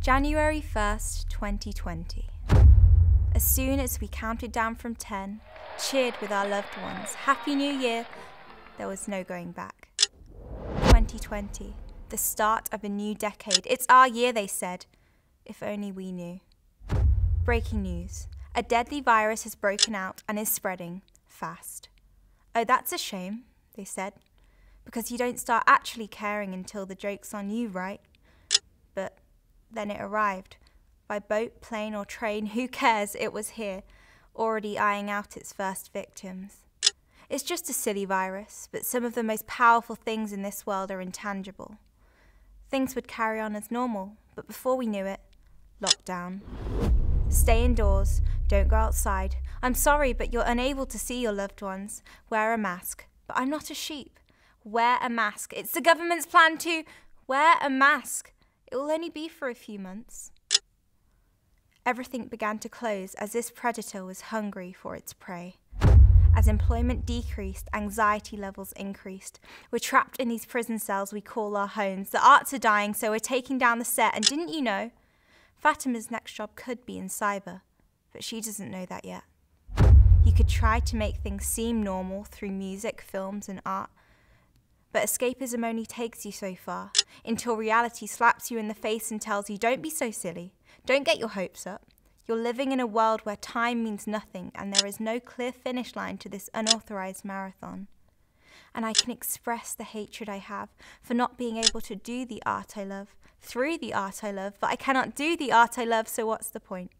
January 1st, 2020. As soon as we counted down from 10, cheered with our loved ones, Happy New Year, there was no going back. 2020, the start of a new decade. It's our year, they said. If only we knew. Breaking news. A deadly virus has broken out and is spreading fast. Oh, that's a shame, they said, because you don't start actually caring until the joke's on you, right? But then it arrived. By boat, plane or train, who cares? It was here, already eyeing out its first victims. It's just a silly virus, but some of the most powerful things in this world are intangible. Things would carry on as normal, but before we knew it, lockdown. Stay indoors, don't go outside. I'm sorry, but you're unable to see your loved ones. Wear a mask. But I'm not a sheep. Wear a mask. It's the government's plan to wear a mask. It will only be for a few months. Everything began to close as this predator was hungry for its prey. As employment decreased, anxiety levels increased. We're trapped in these prison cells we call our homes. The arts are dying, so we're taking down the set. And didn't you know? Fatima's next job could be in cyber, but she doesn't know that yet. You could try to make things seem normal through music, films and art, but escapism only takes you so far, until reality slaps you in the face and tells you, don't be so silly, don't get your hopes up. You're living in a world where time means nothing and there is no clear finish line to this unauthorized marathon. And I can express the hatred I have for not being able to do the art I love, through the art I love, but I cannot do the art I love, so what's the point?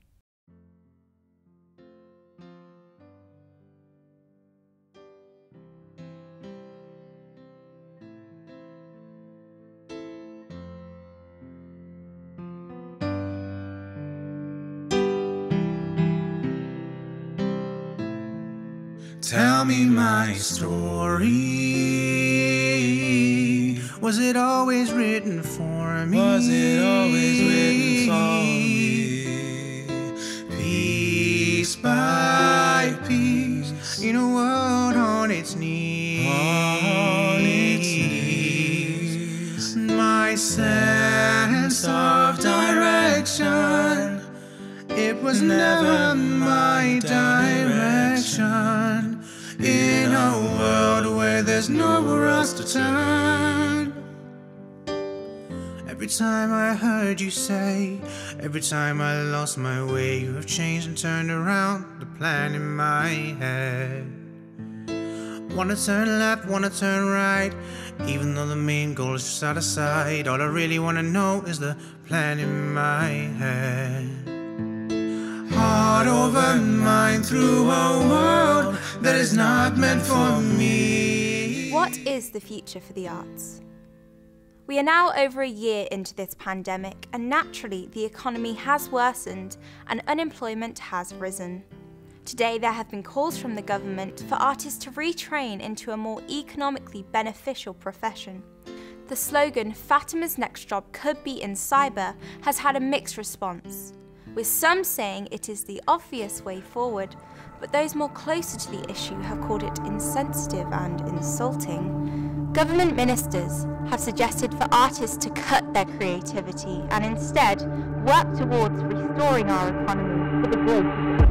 Tell me my story. Was it always written for me? Was it always written for me? Piece by piece, in a world on its knees. On its knees. My sense of direction, it was never my direction. In a world where there's nowhere else to turn. Every time I heard you say, every time I lost my way, you have changed and turned around the plan in my head. Wanna turn left, wanna turn right, even though the main goal is just out of sight. All I really wanna know is the plan in my head. Heart over mind through a world that is not meant for me. What is the future for the arts? We are now over a year into this pandemic, and naturally the economy has worsened and unemployment has risen. Today there have been calls from the government for artists to retrain into a more economically beneficial profession. The slogan, Fatima's next job could be in cyber, has had a mixed response, with some saying it is the obvious way forward, but those more closer to the issue have called it insensitive and insulting. Government ministers have suggested for artists to cut their creativity and instead work towards restoring our economy for the growth of the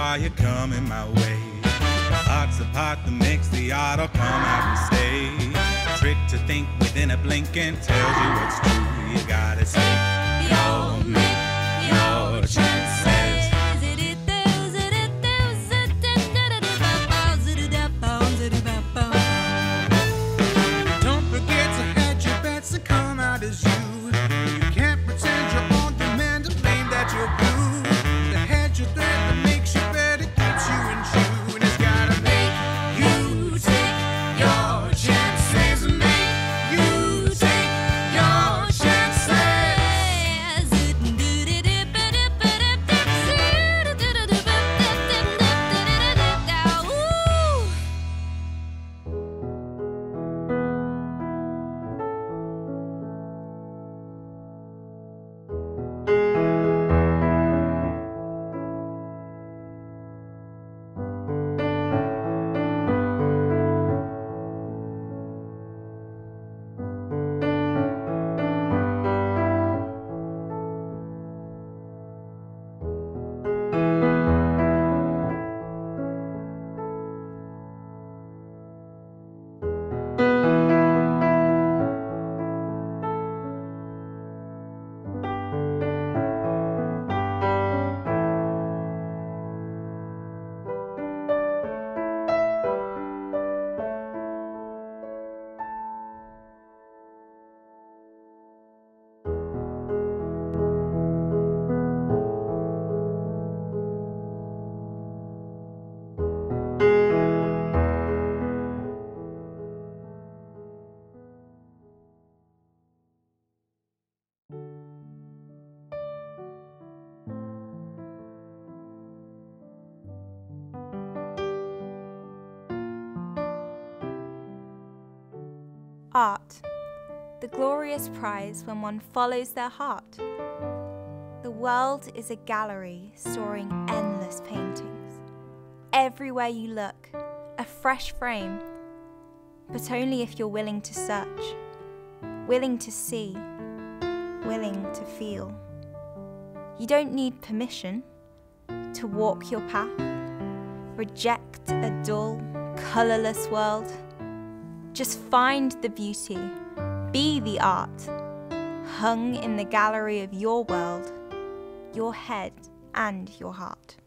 are you coming my way? Hearts apart, the mix, the art will come out and stay. A trick to think within a blink and tells you what's true. You gotta say, you'll make your chances. Don't forget to hedge your bets and come out as you. You can't pretend you're on demand and blame that you're blue. The hedge your thread that makes you better, keeps you in tune. And it's gotta make you take your chances. Make you take your chances. Art, the glorious prize when one follows their heart. The world is a gallery storing endless paintings. Everywhere you look, a fresh frame, but only if you're willing to search, willing to see, willing to feel. You don't need permission to walk your path, reject a dull, colourless world. Just find the beauty, be the art, hung in the gallery of your world, your head and your heart.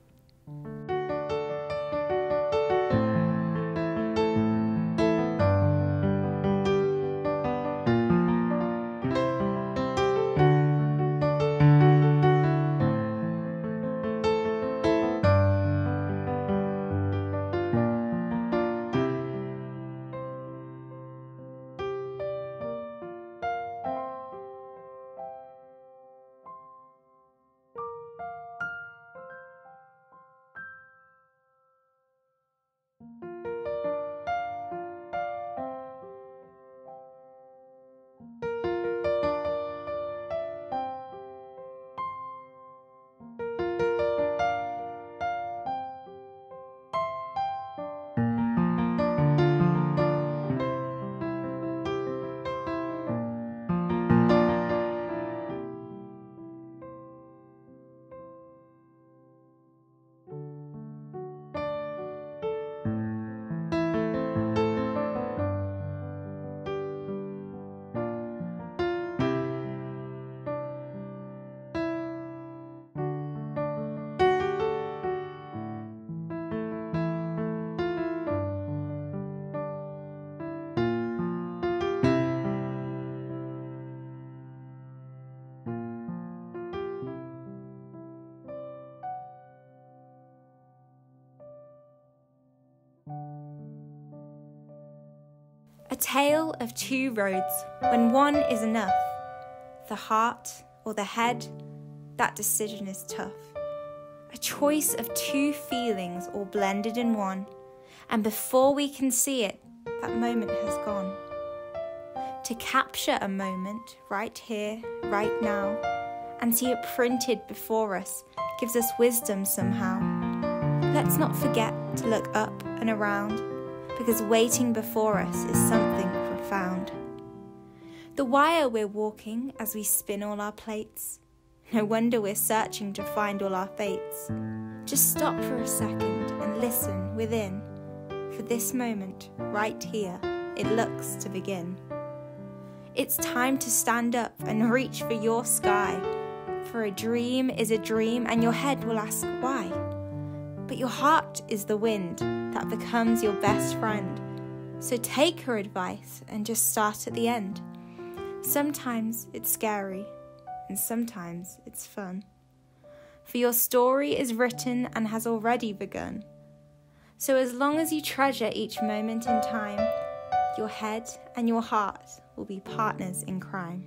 A tale of two roads, when one is enough. The heart or the head, that decision is tough. A choice of two feelings all blended in one, and before we can see it, that moment has gone. To capture a moment right here, right now, and see it printed before us gives us wisdom somehow. Let's not forget to look up and around, because waiting before us is something profound. The wire we're walking as we spin all our plates, No wonder we're searching to find all our fates. Just stop for a second and listen within. For this moment, right here, it looks to begin. It's time to stand up and reach for your sky. For a dream is a dream, and your head will ask why. But your heart is the wind that becomes your best friend. So take her advice and just start at the end. Sometimes it's scary, and sometimes it's fun. For your story is written and has already begun. So as long as you treasure each moment in time, your head and your heart will be partners in crime.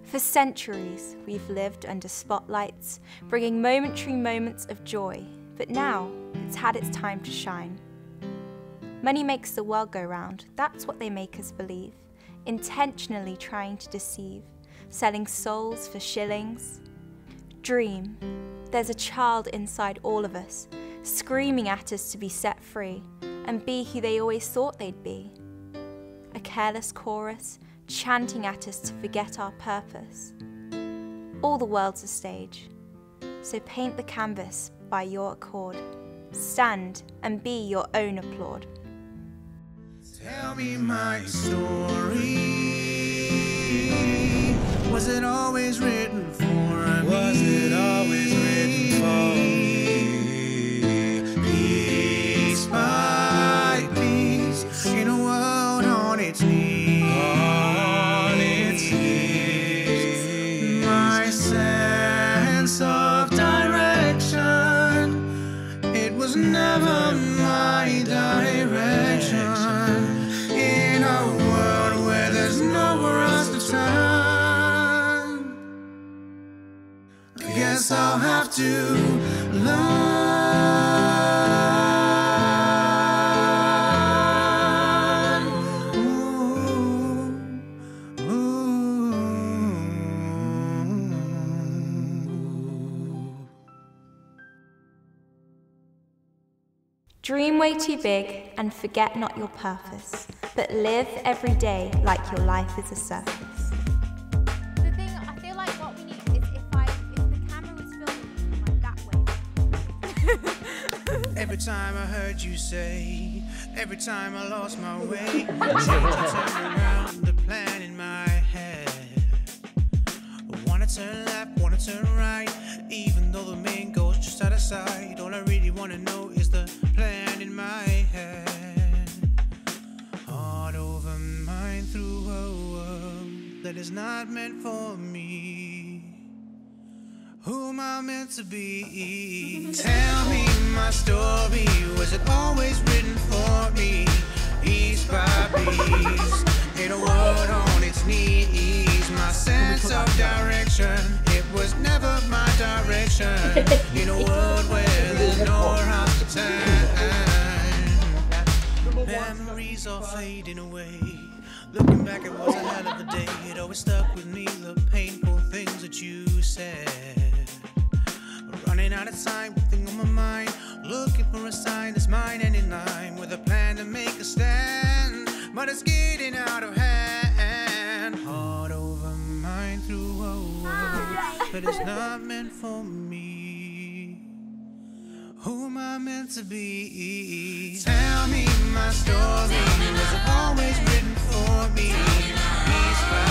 For centuries, we've lived under spotlights, bringing momentary moments of joy, but now it's had its time to shine. Money makes the world go round, that's what they make us believe, intentionally trying to deceive, selling souls for shillings. Dream, there's a child inside all of us, screaming at us to be set free and be who they always thought they'd be. A careless chorus, chanting at us to forget our purpose. All the world's a stage, so paint the canvas by your accord. Stand and be your own applaud. Tell me my story. Was it always written for me? Was it always written for me? guess I'll have to learn. Dream way too big and forget not your purpose, but live every day like your life is a circus. The thing, I feel like what we need is if the camera was filming like that way. Every time I heard you say, every time I lost my way, change and turn around the plan in my head. Wanna turn left, wanna turn right, even though the main goal's just out of sight. All I really wanna know is the plan in my head. Heart over mind through a world that is not meant for me. Who am I meant to be? Tell me my story. Was it always written for me? Piece by piece, in a world on its knees. My sense of direction, it was never my direction. In a world where there's no right to turn. Memories are fading away. Looking back, it was a hell of a day. It always stuck with me, the painful things that you said. Running out of time, thing on my mind. Looking for a sign that's mine and in line with a plan to make a stand. But it's getting out of hand. Heart over mind through a world that is not meant for me. Who am I meant to be? Tell me my story. Was it always written for me? Piece by